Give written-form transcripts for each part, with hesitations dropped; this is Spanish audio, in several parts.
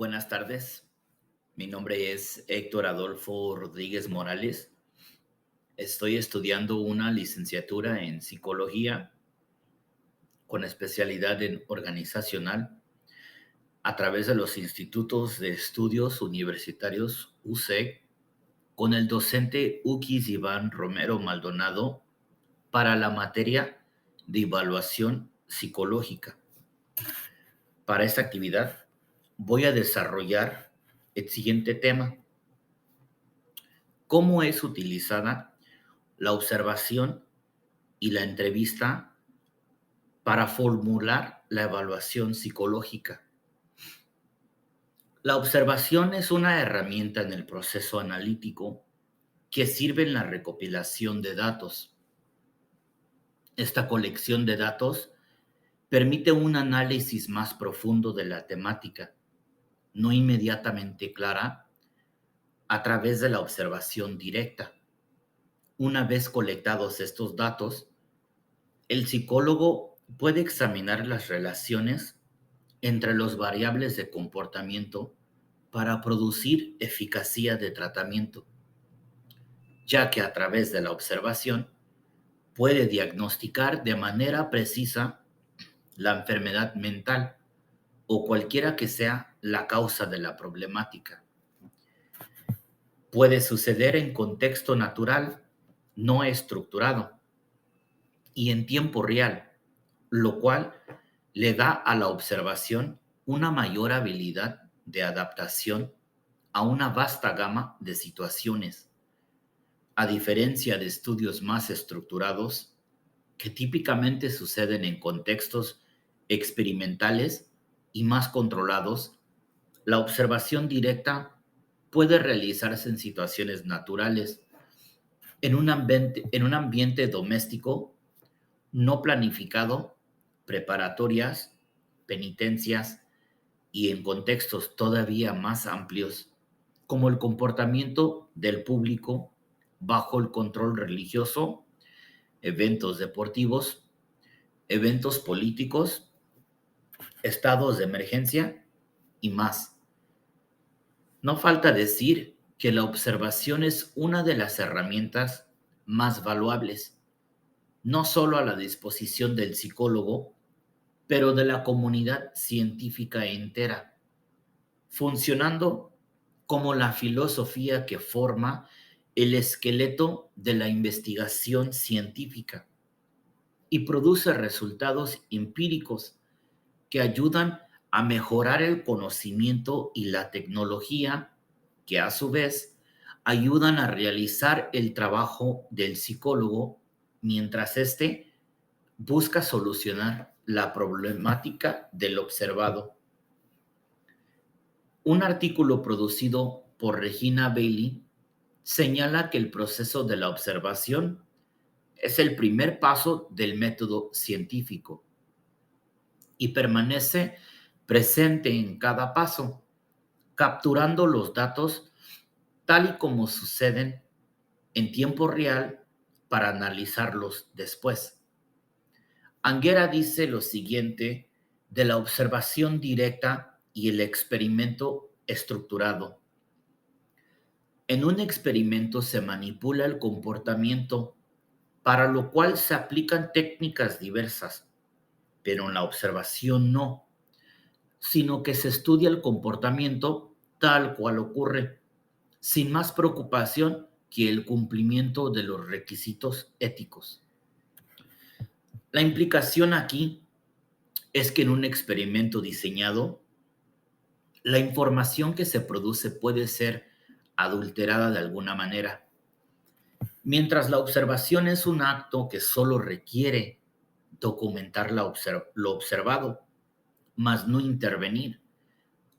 Buenas tardes, mi nombre es Héctor Adolfo Rodríguez Morales. Estoy estudiando una licenciatura en psicología con especialidad en organizacional a través de los Institutos de Estudios Universitarios UCE con el docente Ukis Iván Romero Maldonado para la materia de evaluación psicológica. Para esta actividad voy a desarrollar el siguiente tema: cómo es utilizada la observación y la entrevista para formular la evaluación psicológica. La observación es una herramienta en el proceso analítico que sirve en la recopilación de datos. Esta colección de datos permite un análisis más profundo de la temática, no inmediatamente clara, a través de la observación directa. Una vez colectados estos datos, el psicólogo puede examinar las relaciones entre los variables de comportamiento para producir eficacia de tratamiento, ya que a través de la observación puede diagnosticar de manera precisa la enfermedad mental o cualquiera que sea la causa de la problemática. Puede suceder en contexto natural, no estructurado y en tiempo real, lo cual le da a la observación una mayor habilidad de adaptación a una vasta gama de situaciones, a diferencia de estudios más estructurados que típicamente suceden en contextos experimentales y más controlados. La observación directa puede realizarse en situaciones naturales, en un ambiente doméstico no planificado, preparatorias, penitencias y en contextos todavía más amplios, como el comportamiento del público bajo el control religioso, eventos deportivos, eventos políticos, estados de emergencia y más. No falta decir que la observación es una de las herramientas más valuables, no solo a la disposición del psicólogo, pero de la comunidad científica entera, funcionando como la filosofía que forma el esqueleto de la investigación científica y produce resultados empíricos que ayudan a mejorar el conocimiento y la tecnología, que a su vez ayudan a realizar el trabajo del psicólogo mientras éste busca solucionar la problemática del observado. Un artículo producido por Regina Bailey señala que el proceso de la observación es el primer paso del método científico y permanece presente en cada paso, capturando los datos tal y como suceden en tiempo real para analizarlos después. Anguera dice lo siguiente de la observación directa y el experimento estructurado. En un experimento se manipula el comportamiento, para lo cual se aplican técnicas diversas, pero en la observación no, sino que se estudia el comportamiento tal cual ocurre, sin más preocupación que el cumplimiento de los requisitos éticos. La implicación aquí es que en un experimento diseñado, la información que se produce puede ser adulterada de alguna manera, mientras la observación es un acto que solo requiere documentar lo observado, mas no intervenir,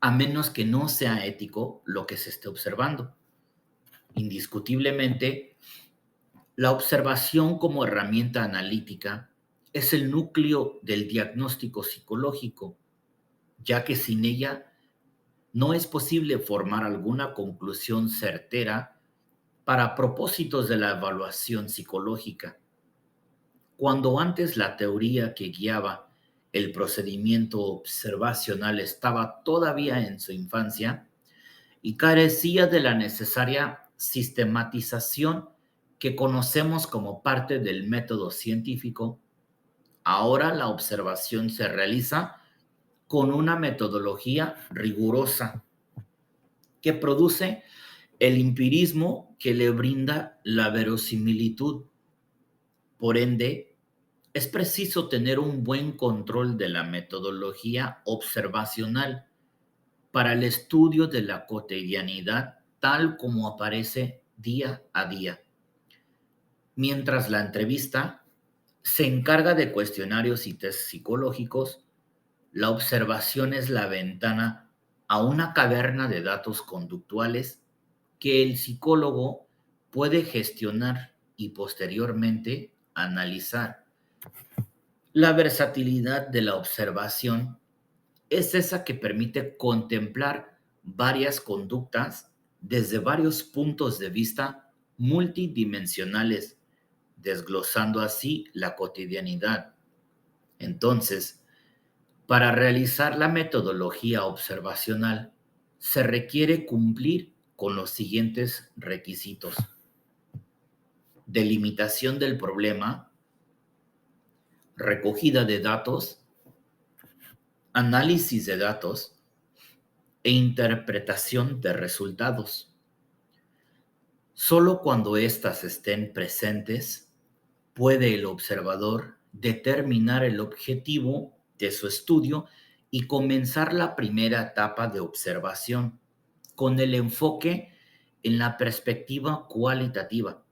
a menos que no sea ético lo que se esté observando. Indiscutiblemente, la observación como herramienta analítica es el núcleo del diagnóstico psicológico, ya que sin ella no es posible formar alguna conclusión certera para propósitos de la evaluación psicológica. Cuando antes la teoría que guiaba el procedimiento observacional estaba todavía en su infancia y carecía de la necesaria sistematización que conocemos como parte del método científico, ahora la observación se realiza con una metodología rigurosa que produce el empirismo que le brinda la verosimilitud. Por ende, es preciso tener un buen control de la metodología observacional para el estudio de la cotidianidad tal como aparece día a día. Mientras la entrevista se encarga de cuestionarios y test psicológicos, la observación es la ventana a una caverna de datos conductuales que el psicólogo puede gestionar y posteriormente analizar. La versatilidad de la observación es esa que permite contemplar varias conductas desde varios puntos de vista multidimensionales, desglosando así la cotidianidad. Entonces, para realizar la metodología observacional, se requiere cumplir con los siguientes requisitos: delimitación del problema, recogida de datos, análisis de datos e interpretación de resultados. Solo cuando éstas estén presentes, puede el observador determinar el objetivo de su estudio y comenzar la primera etapa de observación, con el enfoque en la perspectiva cualitativa.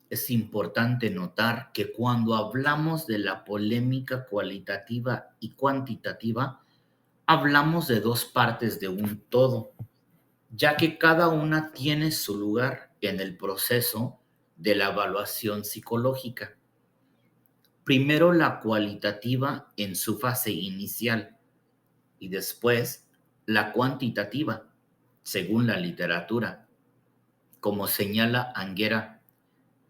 Es importante notar que cuando hablamos de la polémica cualitativa y cuantitativa, hablamos de dos partes de un todo, ya que cada una tiene su lugar en el proceso de la evaluación psicológica. Primero la cualitativa en su fase inicial y después la cuantitativa, según la literatura. Como señala Anguera,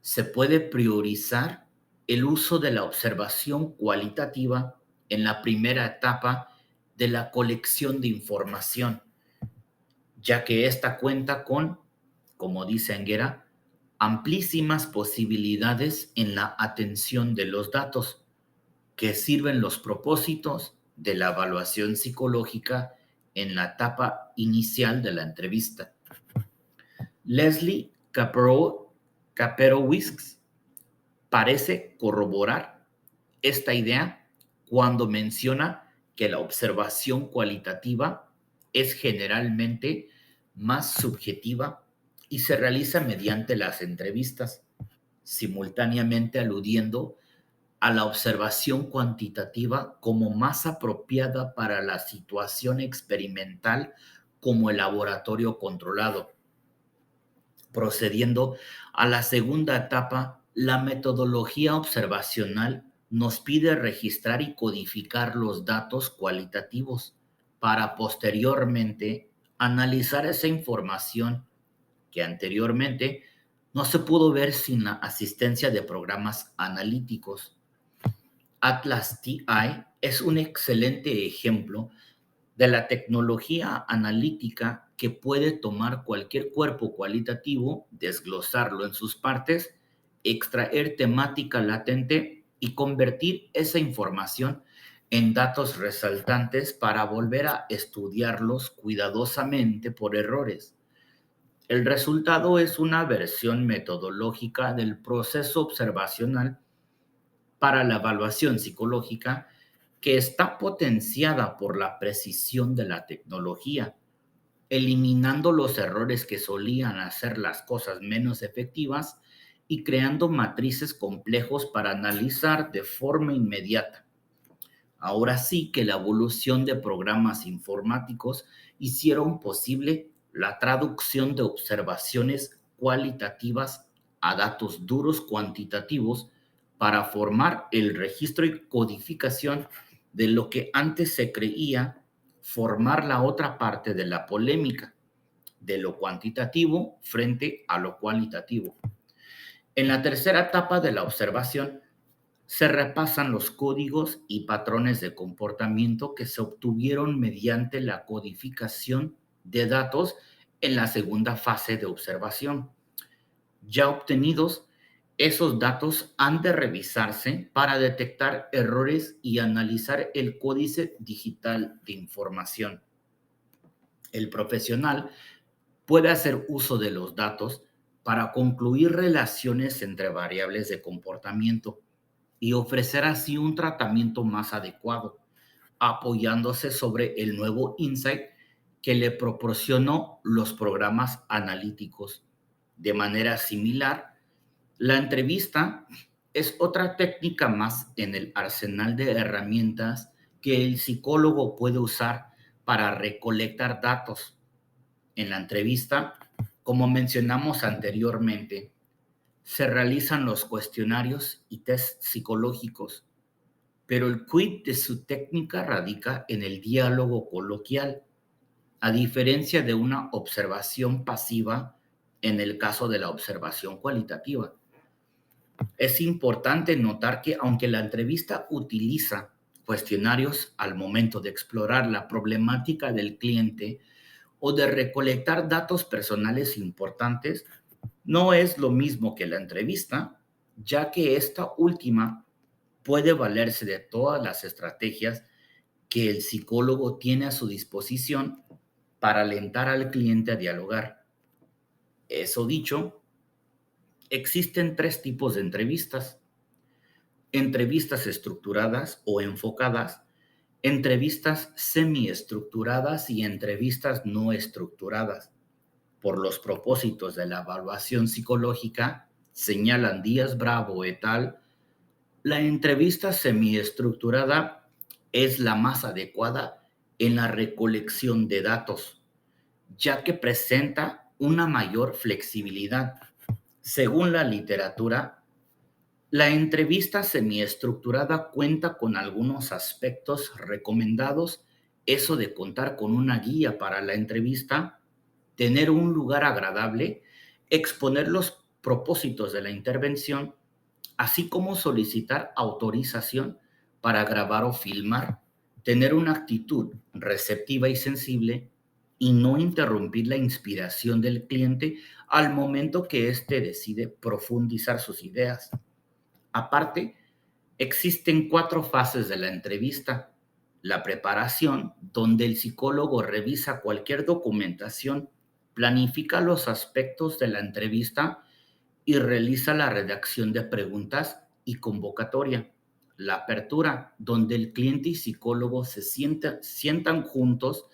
se puede priorizar el uso de la observación cualitativa en la primera etapa de la colección de información, ya que ésta cuenta con, como dice Anguera, amplísimas posibilidades en la atención de los datos que sirven los propósitos de la evaluación psicológica en la etapa inicial de la entrevista. Leslie Kaperowicz parece corroborar esta idea cuando menciona que la observación cualitativa es generalmente más subjetiva y se realiza mediante las entrevistas, simultáneamente aludiendo a la observación cuantitativa como más apropiada para la situación experimental como el laboratorio controlado. Procediendo a la segunda etapa, la metodología observacional nos pide registrar y codificar los datos cualitativos para posteriormente analizar esa información que anteriormente no se pudo ver sin la asistencia de programas analíticos. Atlas TI es un excelente ejemplo de la tecnología analítica que puede tomar cualquier cuerpo cualitativo, desglosarlo en sus partes, extraer temática latente y convertir esa información en datos resaltantes para volver a estudiarlos cuidadosamente por errores. El resultado es una versión metodológica del proceso observacional para la evaluación psicológica que está potenciada por la precisión de la tecnología, eliminando los errores que solían hacer las cosas menos efectivas y creando matrices complejos para analizar de forma inmediata. Ahora sí que la evolución de programas informáticos hicieron posible la traducción de observaciones cualitativas a datos duros cuantitativos para formar el registro y codificación de lo que antes se creía formar la otra parte de la polémica, de lo cuantitativo frente a lo cualitativo. En la tercera etapa de la observación, Se repasan los códigos y patrones de comportamiento que se obtuvieron mediante la codificación de datos en la segunda fase de observación. Ya obtenidos, esos datos han de revisarse para detectar errores y analizar el códice digital de información. El profesional puede hacer uso de los datos para concluir relaciones entre variables de comportamiento y ofrecer así un tratamiento más adecuado, apoyándose sobre el nuevo insight que le proporcionó los programas analíticos. De manera similar, la entrevista es otra técnica más en el arsenal de herramientas que el psicólogo puede usar para recolectar datos. En la entrevista, como mencionamos anteriormente, se realizan los cuestionarios y test psicológicos, pero el quid de su técnica radica en el diálogo coloquial, a diferencia de una observación pasiva en el caso de la observación cualitativa. Es importante notar que aunque la entrevista utiliza cuestionarios al momento de explorar la problemática del cliente o de recolectar datos personales importantes, no es lo mismo que la entrevista, ya que esta última puede valerse de todas las estrategias que el psicólogo tiene a su disposición para alentar al cliente a dialogar. Eso dicho, existen tres tipos de entrevistas: entrevistas estructuradas o enfocadas, entrevistas semiestructuradas y entrevistas no estructuradas. Por los propósitos de la evaluación psicológica, señalan Díaz Bravo et al., la entrevista semiestructurada es la más adecuada en la recolección de datos, ya que presenta una mayor flexibilidad. Según la literatura, la entrevista semiestructurada cuenta con algunos aspectos recomendados, eso de contar con una guía para la entrevista, tener un lugar agradable, exponer los propósitos de la intervención, así como solicitar autorización para grabar o filmar, tener una actitud receptiva y sensible y no interrumpir la inspiración del cliente al momento que éste decide profundizar sus ideas. Aparte, existen 4 fases de la entrevista: la preparación, donde el psicólogo revisa cualquier documentación, planifica los aspectos de la entrevista y realiza la redacción de preguntas y convocatoria. La apertura, donde el cliente y psicólogo sientan juntos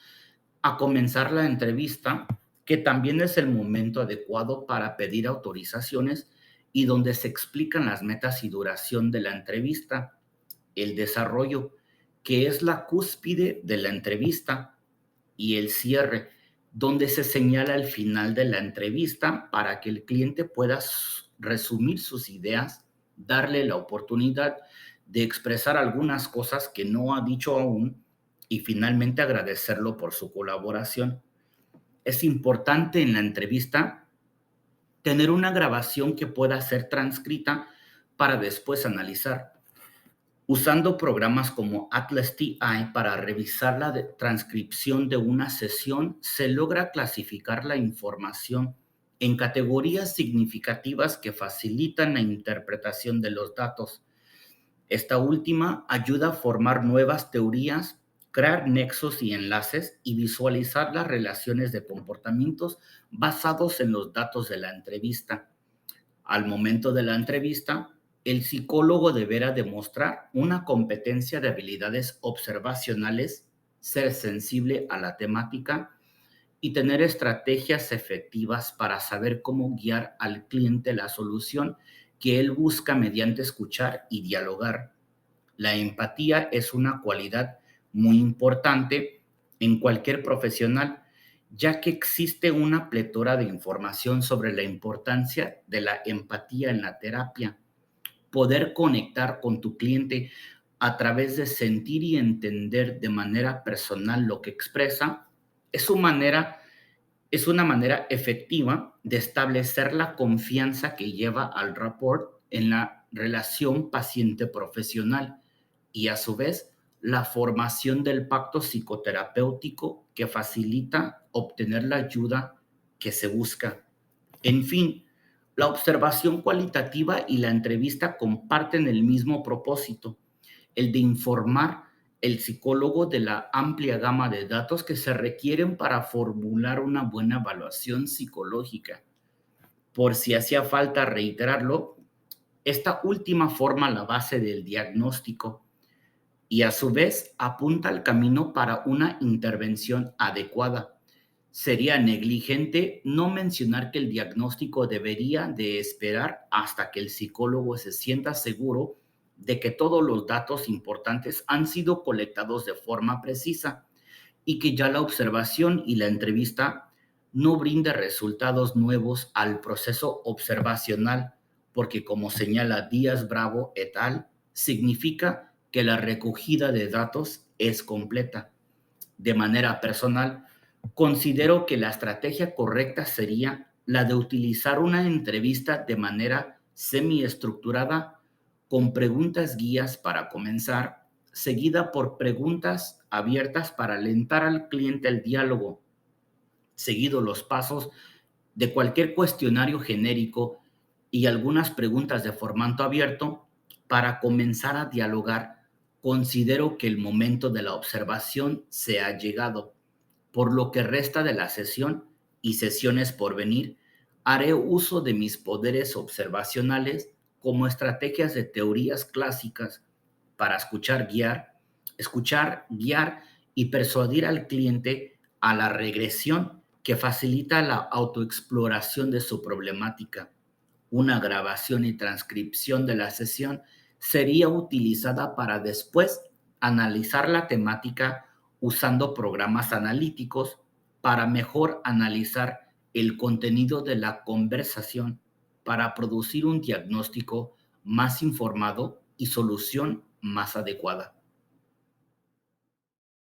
a comenzar la entrevista, que también es el momento adecuado para pedir autorizaciones y donde se explican las metas y duración de la entrevista. El desarrollo, que es la cúspide de la entrevista, y el cierre, donde se señala el final de la entrevista para que el cliente pueda resumir sus ideas, darle la oportunidad de expresar algunas cosas que no ha dicho aún y finalmente agradecerlo por su colaboración. Es importante en la entrevista tener una grabación que pueda ser transcrita para después analizar. Usando programas como Atlas TI para revisar la transcripción de una sesión, se logra clasificar la información en categorías significativas que facilitan la interpretación de los datos. Esta última ayuda a formar nuevas teorías, crear nexos y enlaces y visualizar las relaciones de comportamientos basados en los datos de la entrevista. Al momento de la entrevista, el psicólogo deberá demostrar una competencia de habilidades observacionales, ser sensible a la temática y tener estrategias efectivas para saber cómo guiar al cliente la solución que él busca mediante escuchar y dialogar. La empatía es una cualidad muy importante en cualquier profesional, ya que existe una pletora de información sobre la importancia de la empatía en la terapia. Poder conectar con tu cliente a través de sentir y entender de manera personal lo que expresa es es una manera efectiva de establecer la confianza que lleva al rapport en la relación paciente-profesional y a su vez la formación del pacto psicoterapéutico que facilita obtener la ayuda que se busca. En fin, la observación cualitativa y la entrevista comparten el mismo propósito, el de informar el psicólogo de la amplia gama de datos que se requieren para formular una buena evaluación psicológica. Por si hacía falta reiterarlo, esta última forma la base del diagnóstico y a su vez apunta al camino para una intervención adecuada. Sería negligente no mencionar que el diagnóstico debería de esperar hasta que el psicólogo se sienta seguro de que todos los datos importantes han sido colectados de forma precisa y que ya la observación y la entrevista no brinde resultados nuevos al proceso observacional, porque como señala Díaz Bravo et al., significa que la recogida de datos es completa. De manera personal, considero que la estrategia correcta sería la de utilizar una entrevista de manera semiestructurada con preguntas guías para comenzar, seguida por preguntas abiertas para alentar al cliente al diálogo, seguido los pasos de cualquier cuestionario genérico y algunas preguntas de formato abierto para comenzar a dialogar. Considero que el momento de la observación se ha llegado. Por lo que resta de la sesión y sesiones por venir, haré uso de mis poderes observacionales como estrategias de teorías clásicas para escuchar, guiar y persuadir al cliente a la regresión que facilita la autoexploración de su problemática. Una grabación y transcripción de la sesión sería utilizada para después analizar la temática usando programas analíticos para mejor analizar el contenido de la conversación para producir un diagnóstico más informado y solución más adecuada.